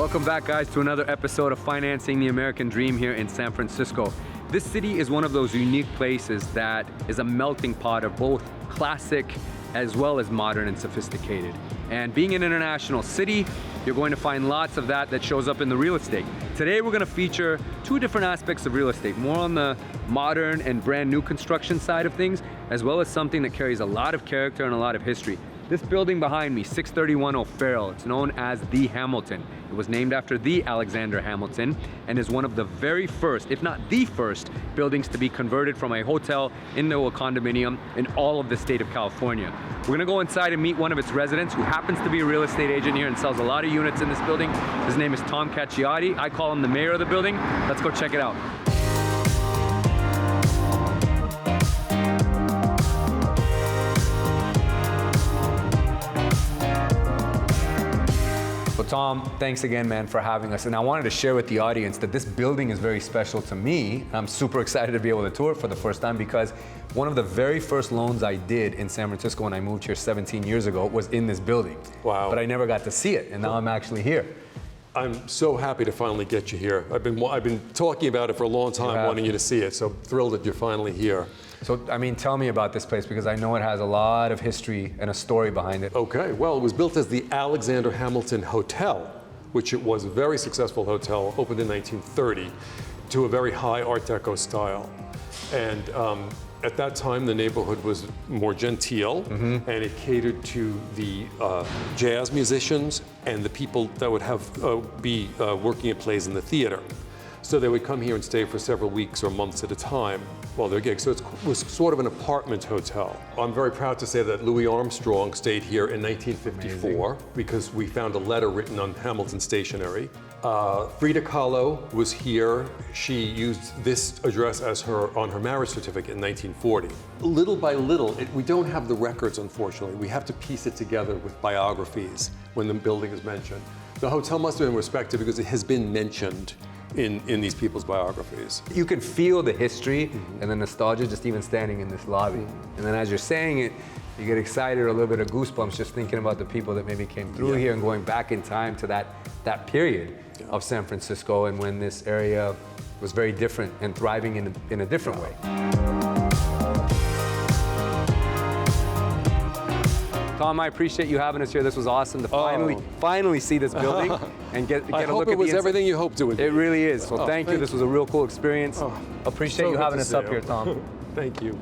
Welcome back, guys, to another episode of Financing the American Dream here in San Francisco. This city is one of those unique places that is a melting pot of both classic as well as modern and sophisticated. And being an international city, you're going to find lots of that shows up in the real estate. Today, we're going to feature two different aspects of real estate, more on the modern and brand new construction side of things, as well as something that carries a lot of character and a lot of history. This building behind me, 631 O'Farrell, it's known as the Hamilton. It was named after the Alexander Hamilton and is one of the very first, if not the first, buildings to be converted from a hotel into a condominium in all of the state of California. We're gonna go inside and meet one of its residents who happens to be a real estate agent here and sells a lot of units in this building. His name is Tom Cacciati. I call him the mayor of the building. Let's go check it out. Well, Tom, thanks again, man, for having us. And I wanted to share with the audience that this building is very special to me. I'm super excited to be able to tour it for the first time because one of the very first loans I did in San Francisco when I moved here 17 years ago was in this building. Wow. But I never got to see it, and now I'm actually here. I'm so happy to finally get you here. I've been talking about it for a long time, wanting you to see it, so thrilled that you're finally here. So, I mean, tell me about this place because I know it has a lot of history and a story behind it. Okay, well, it was built as the Alexander Hamilton Hotel, which it was a very successful hotel, opened in 1930, to a very high Art Deco style. And at that time, the neighborhood was more genteel, and it catered to the jazz musicians and the people that would be working at plays in the theater. So they would come here and stay for several weeks or months at a time while their gigs. So it was sort of an apartment hotel. I'm very proud to say that Louis Armstrong stayed here in 1954 because we found a letter written on Hamilton stationery. Frida Kahlo was here. She used this address as on her marriage certificate in 1940. Little by little, we don't have the records, unfortunately. We have to piece it together with biographies when the building is mentioned. The hotel must have been respected because it has been mentioned in these people's biographies. You can feel the history and the nostalgia just even standing in this lobby. And then as you're saying it, you get excited or a little bit of goosebumps just thinking about the people that maybe came through here and going back in time to that period of San Francisco and when this area was very different and thriving in a different way. Tom, I appreciate you having us here. This was awesome to finally see this building and get a look at the inside. I hope it was everything you hoped it would be. It really is. So thank you. This was a real cool experience. Appreciate you having us up here, Tom. Thank you.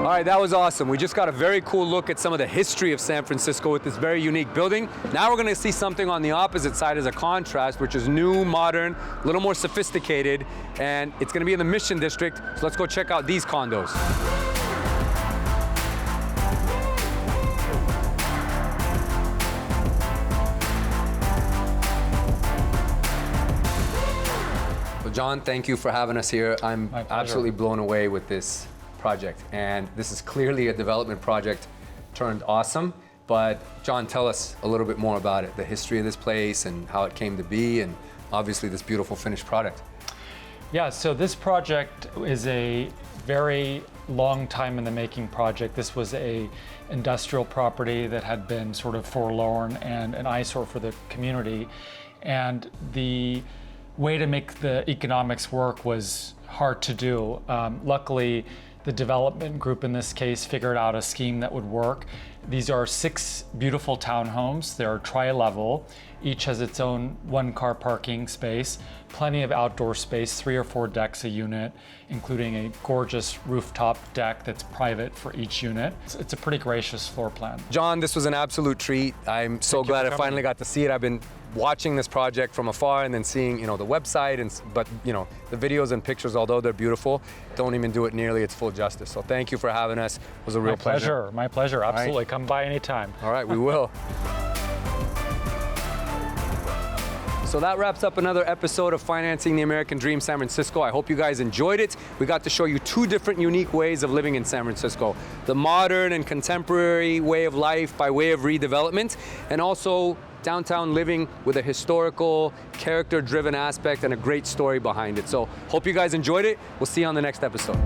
All right, that was awesome. We just got a very cool look at some of the history of San Francisco with this very unique building. Now we're gonna see something on the opposite side as a contrast, which is new, modern, a little more sophisticated, and it's gonna be in the Mission District, so let's go check out these condos. Well, John, thank you for having us here. I'm absolutely blown away with this project, and this is clearly a development project turned awesome. But John, tell us a little bit more about it, the history of this place and how it came to be, and obviously this beautiful finished product. Yeah, so this project is a very long time in the making project. This was a industrial property that had been sort of forlorn and an eyesore for the community, and the way to make the economics work was hard to do. Luckily, the development group in this case figured out a scheme that would work. These are 6 beautiful townhomes. They're tri-level. Each has its own 1-car parking space, plenty of outdoor space, 3 or 4 decks a unit, including a gorgeous rooftop deck that's private for each unit. It's a pretty gracious floor plan. John, this was an absolute treat. I'm so glad I finally got to see it. I've been watching this project from afar and then seeing, the website, but the videos and pictures, although they're beautiful, don't even do it nearly its full justice. So thank you for having us. It was a real pleasure. My pleasure, absolutely. Come by anytime. All right, we will. So that wraps up another episode of Financing the American Dream San Francisco. I hope you guys enjoyed it. We got to show you 2 different unique ways of living in San Francisco. The modern and contemporary way of life by way of redevelopment, and also downtown living with a historical, character-driven aspect and a great story behind it. So hope you guys enjoyed it. We'll see you on the next episode.